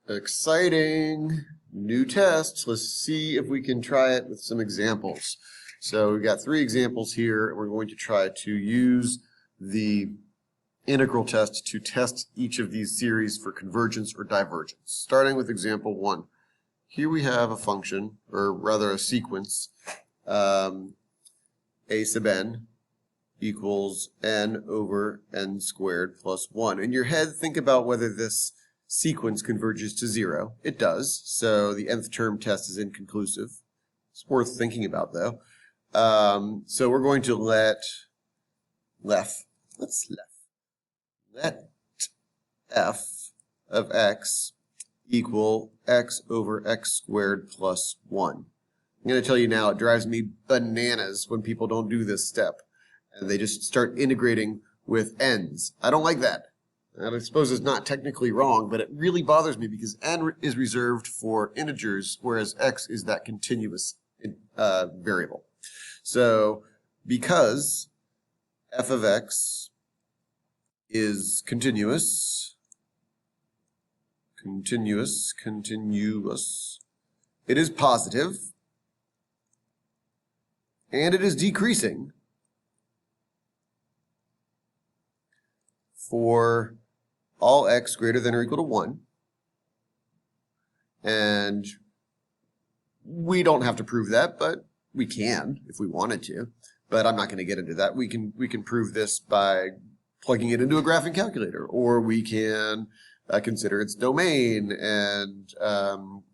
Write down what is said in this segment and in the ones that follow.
Exciting new test. Let's see if we can try it with some examples. So we've got 3 examples here, and we're going to try to use the integral test to test each of these series for convergence or divergence. Starting with example 1. Here we have a function, or rather a sequence, a sub n equals n over n squared plus 1. In your head, think about whether this sequence converges to 0. It does, so the nth term test is inconclusive. It's worth thinking about, though. So we're going to let f of x equal x over x squared plus 1. I'm going to tell you now, it drives me bananas when people don't do this step, and they just start integrating with n's. I don't like that. And I suppose it's not technically wrong, but it really bothers me because n is reserved for integers, whereas x is that continuous variable. So because f of x is continuous, it is positive, and it is decreasing for all x greater than or equal to 1. And we don't have to prove that, but we can if we wanted to. But I'm not going to get into that. We can prove this by plugging it into a graphing calculator, or we can consider its domain and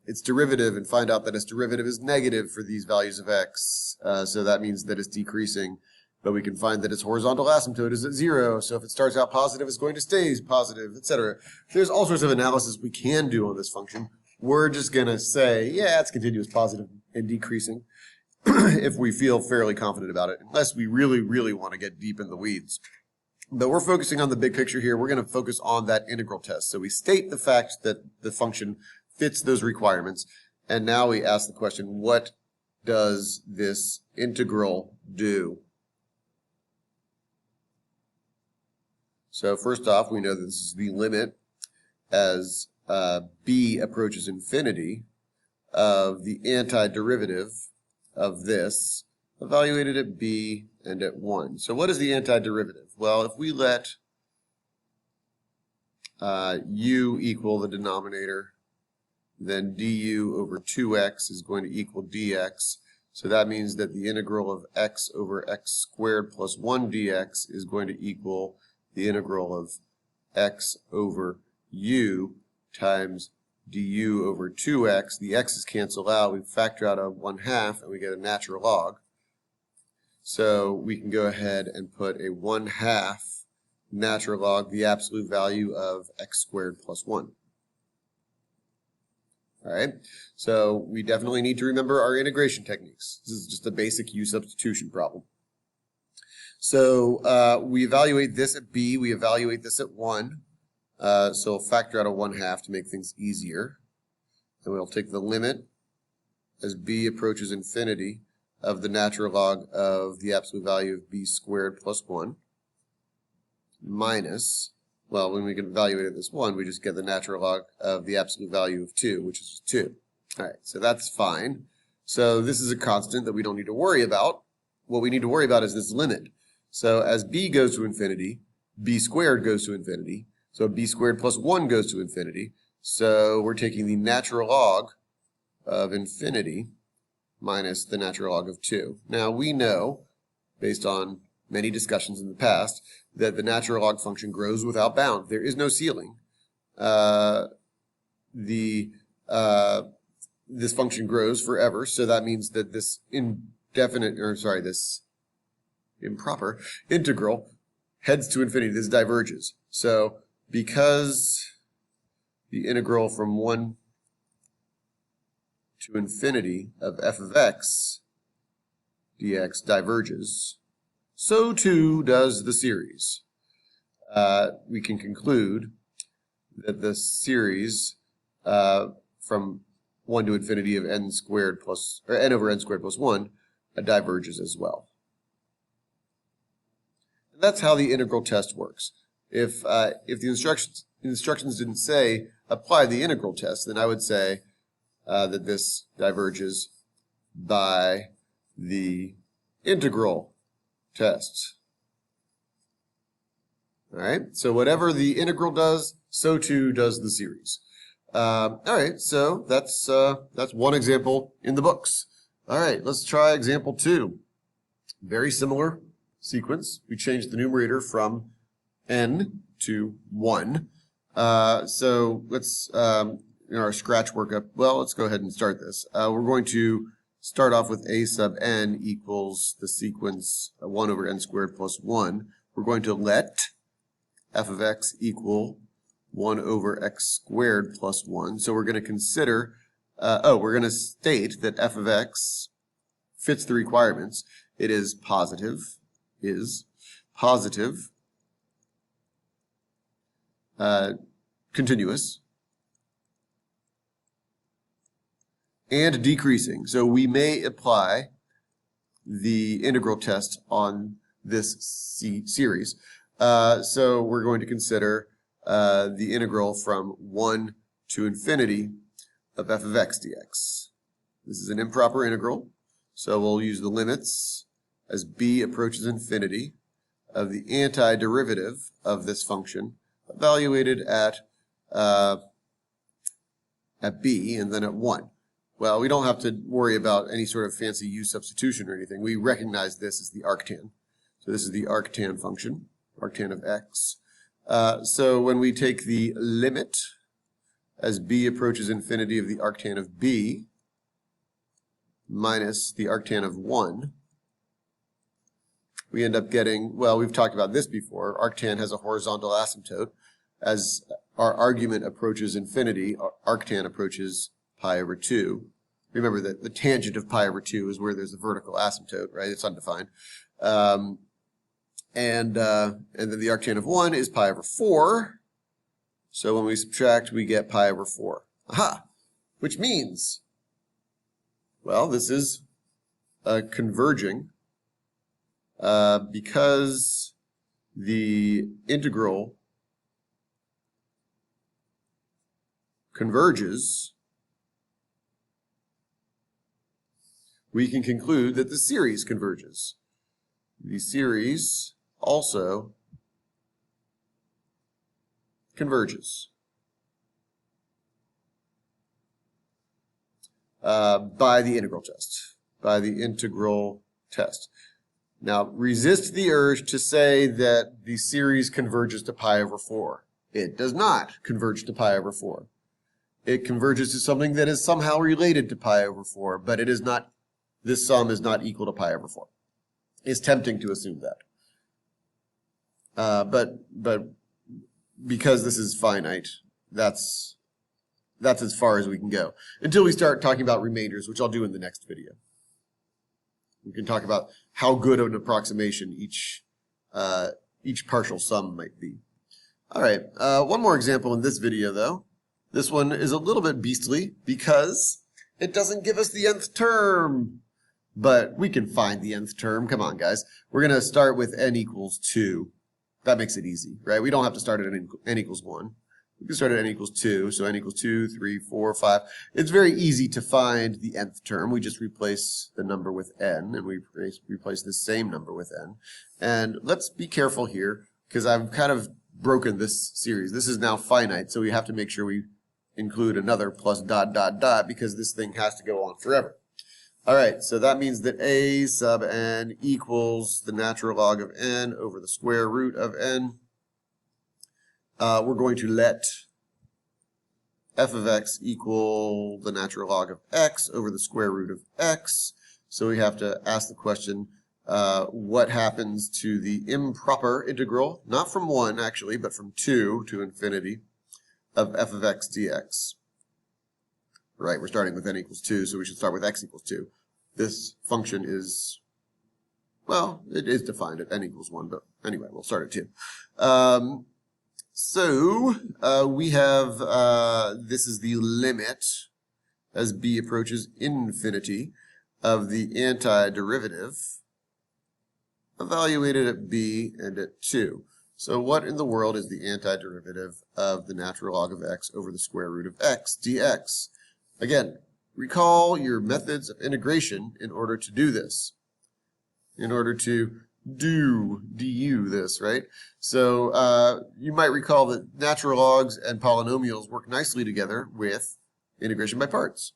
its derivative and find out that its derivative is negative for these values of x. So that means that it's decreasing. But we can find that its horizontal asymptote is at 0, so if it starts out positive, it's going to stay positive, etc. There's all sorts of analysis we can do on this function. We're just going to say, yeah, it's continuous, positive, and decreasing if we feel fairly confident about it, unless we really, really want to get deep in the weeds. But we're focusing on the big picture here. We're going to focus on that integral test. So we state the fact that the function fits those requirements, and now we ask the question, what does this integral do? So first off, we know that this is the limit as b approaches infinity of the antiderivative of this evaluated at b and at 1. So what is the antiderivative? Well, if we let u equal the denominator, then du over 2x is going to equal dx. So that means that the integral of x over x squared plus 1 dx is going to equal the integral of x over u times du over 2x. The x's cancel out. We factor out a 1/2 and we get a natural log. So we can go ahead and put a 1/2 natural log, the absolute value of x squared plus 1. All right, so we definitely need to remember our integration techniques. This is just a basic u substitution problem. So we evaluate this at b, we evaluate this at 1. So we'll factor out a 1/2 to make things easier. And we'll take the limit as b approaches infinity of the natural log of the absolute value of b squared plus 1 minus, well, when we can evaluate it as 1, we just get the natural log of the absolute value of 2, which is 2. All right, so that's fine. So this is a constant that we don't need to worry about. What we need to worry about is this limit. So as b goes to infinity, b squared goes to infinity. So b squared plus 1 goes to infinity. So we're taking the natural log of infinity minus the natural log of 2. Now we know, based on many discussions in the past, that the natural log function grows without bound. There is no ceiling. This function grows forever, so that means that this this improper integral heads to infinity. This diverges. So because the integral from 1 to infinity of f of x dx diverges, so too does the series. We can conclude that the series from 1 to infinity of n squared plus, or n over n squared plus 1 diverges as well. And that's how the integral test works. If the instructions didn't say apply the integral test, then I would say that this diverges by the integral test. All right, so whatever the integral does, so too does the series. All right, so that's one example in the books. All right, let's try example 2. Very similar sequence. We changed the numerator from n to 1. So let's, in our scratch workup, well, let's go ahead and start this. We're going to start off with a sub n equals the sequence 1 over n squared plus 1. We're going to let f of x equal 1 over x squared plus 1. So we're going to consider, we're going to state that f of x fits the requirements. It is positive, continuous, and decreasing. So we may apply the integral test on this series. So we're going to consider the integral from 1 to infinity of f of x dx. This is an improper integral, so we'll use the limits as b approaches infinity of the antiderivative of this function evaluated at b and then at 1. Well, we don't have to worry about any sort of fancy u substitution or anything. We recognize this as the arctan. So this is the arctan function, arctan of x. So when we take the limit as b approaches infinity of the arctan of b minus the arctan of 1, we end up getting, well, we've talked about this before, arctan has a horizontal asymptote. As our argument approaches infinity, arctan approaches pi over 2. Remember that the tangent of pi over 2 is where there's a vertical asymptote, right? It's undefined. And then the arctan of 1 is pi over 4. So when we subtract, we get pi over 4. Aha! Which means, well, this is converging because the integral converges. We can conclude that the series converges. The series also converges by the integral test. Now, resist the urge to say that the series converges to pi over 4. It does not converge to pi over 4. It converges to something that is somehow related to pi over 4, but it is not, this sum is not equal to pi over 4. It's tempting to assume that. But because this is finite, that's as far as we can go. Until we start talking about remainders, which I'll do in the next video. We can talk about how good of an approximation each partial sum might be. All right, one more example in this video, though. This one is a little bit beastly because it doesn't give us the nth term. But we can find the nth term. Come on, guys. We're going to start with n equals 2. That makes it easy, right? We don't have to start at n equals 1. We can start at n equals 2. So n equals 2, 3, 4, 5. It's very easy to find the nth term. We just replace the number with n, and we replace the same number with n. And let's be careful here, because I've kind of broken this series. This is now finite, so we have to make sure we include another plus ... because this thing has to go on forever. All right, so that means that a sub n equals the natural log of n over the square root of n. We're going to let f of x equal the natural log of x over the square root of x. So we have to ask the question, what happens to the improper integral, not from 1 actually, but from 2 to infinity, of f of x dx. Right, we're starting with n equals 2, so we should start with x equals 2. This function is, well, it is defined at n equals 1, but anyway, we'll start at 2. We have, this is the limit as b approaches infinity of the antiderivative evaluated at b and at 2. So what in the world is the antiderivative of the natural log of x over the square root of x dx? Again, recall your methods of integration in order to do this. In order to du this, right? So you might recall that natural logs and polynomials work nicely together with integration by parts,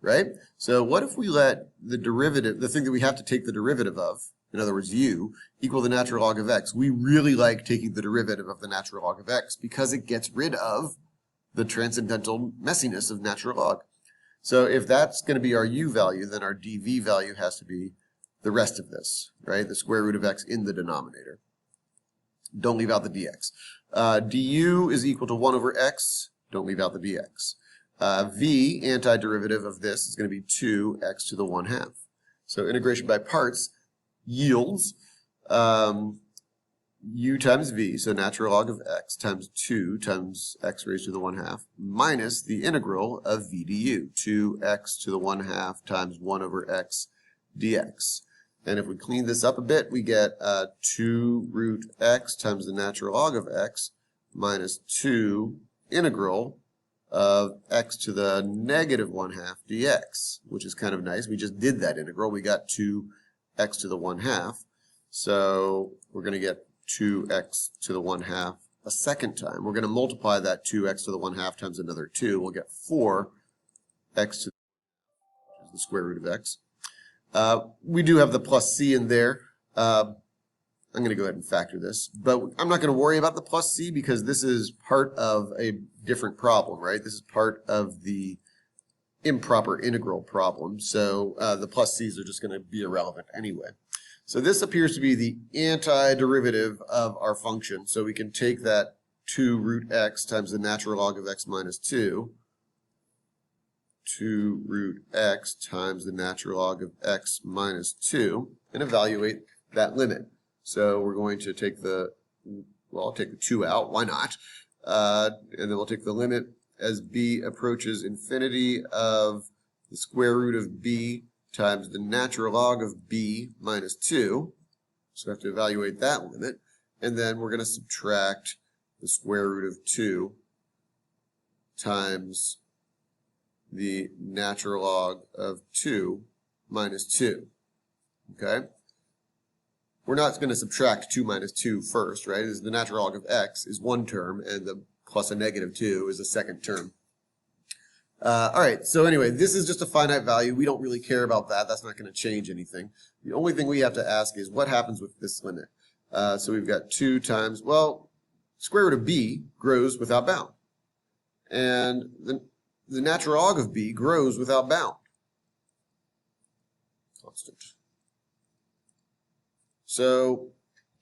right? So what if we let the derivative, the thing that we have to take the derivative of, in other words, u, equal the natural log of x? We really like taking the derivative of the natural log of x because it gets rid of the transcendental messiness of natural log. So if that's going to be our u value, then our dv value has to be the rest of this, right? The square root of x in the denominator. Don't leave out the dx. Du is equal to 1 over x. Don't leave out the dx. V, antiderivative of this, is going to be 2x to the 1/2. So integration by parts yields u times v, so natural log of x, times 2 times x raised to the 1/2, minus the integral of v du, 2x to the 1/2 times 1 over x dx. And if we clean this up a bit, we get 2 root x times the natural log of x minus 2 integral of x to the negative 1/2 dx, which is kind of nice. We just did that integral. We got 2x to the 1/2. So we're going to get 2x to the 1/2 a second time. We're going to multiply that 2x to the 1/2 times another 2. We'll get 4x to the square root of x. We do have the plus c in there. I'm going to go ahead and factor this, but I'm not going to worry about the plus c because this is part of a different problem, right? This is part of the improper integral problem, so the plus c's are just going to be irrelevant anyway. So this appears to be the antiderivative of our function, so we can take that 2 root x times the natural log of x minus 2, 2 root x times the natural log of x minus 2, and evaluate that limit. So we're going to take the, well, I'll take the 2 out, why not? And then we'll take the limit as b approaches infinity of the square root of b times the natural log of b minus 2. So we have to evaluate that limit. And then we're going to subtract the square root of 2 times the natural log of 2 minus 2. Okay? We're not going to subtract 2 minus 2 first, right? As the natural log of x is one term, and the plus a negative 2 is a second term. All right, so anyway, this is just a finite value. We don't really care about that. That's not going to change anything. The only thing we have to ask is what happens with this limit. So we've got 2 times, well, square root of b grows without bound. And the natural log of b grows without bound. Constant. So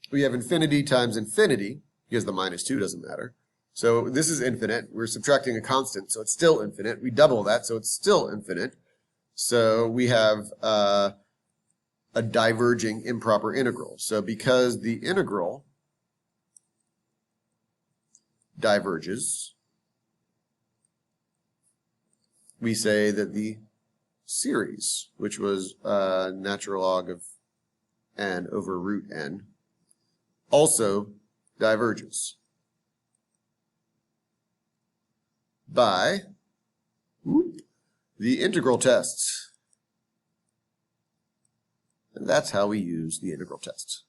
we have infinity times infinity, because the minus 2 doesn't matter. So this is infinite. We're subtracting a constant, so it's still infinite. We double that, so it's still infinite. So we have a diverging improper integral. So because the integral diverges, we say that the series, which was natural log of n over root n, also diverges by the integral tests. And that's how we use the integral tests.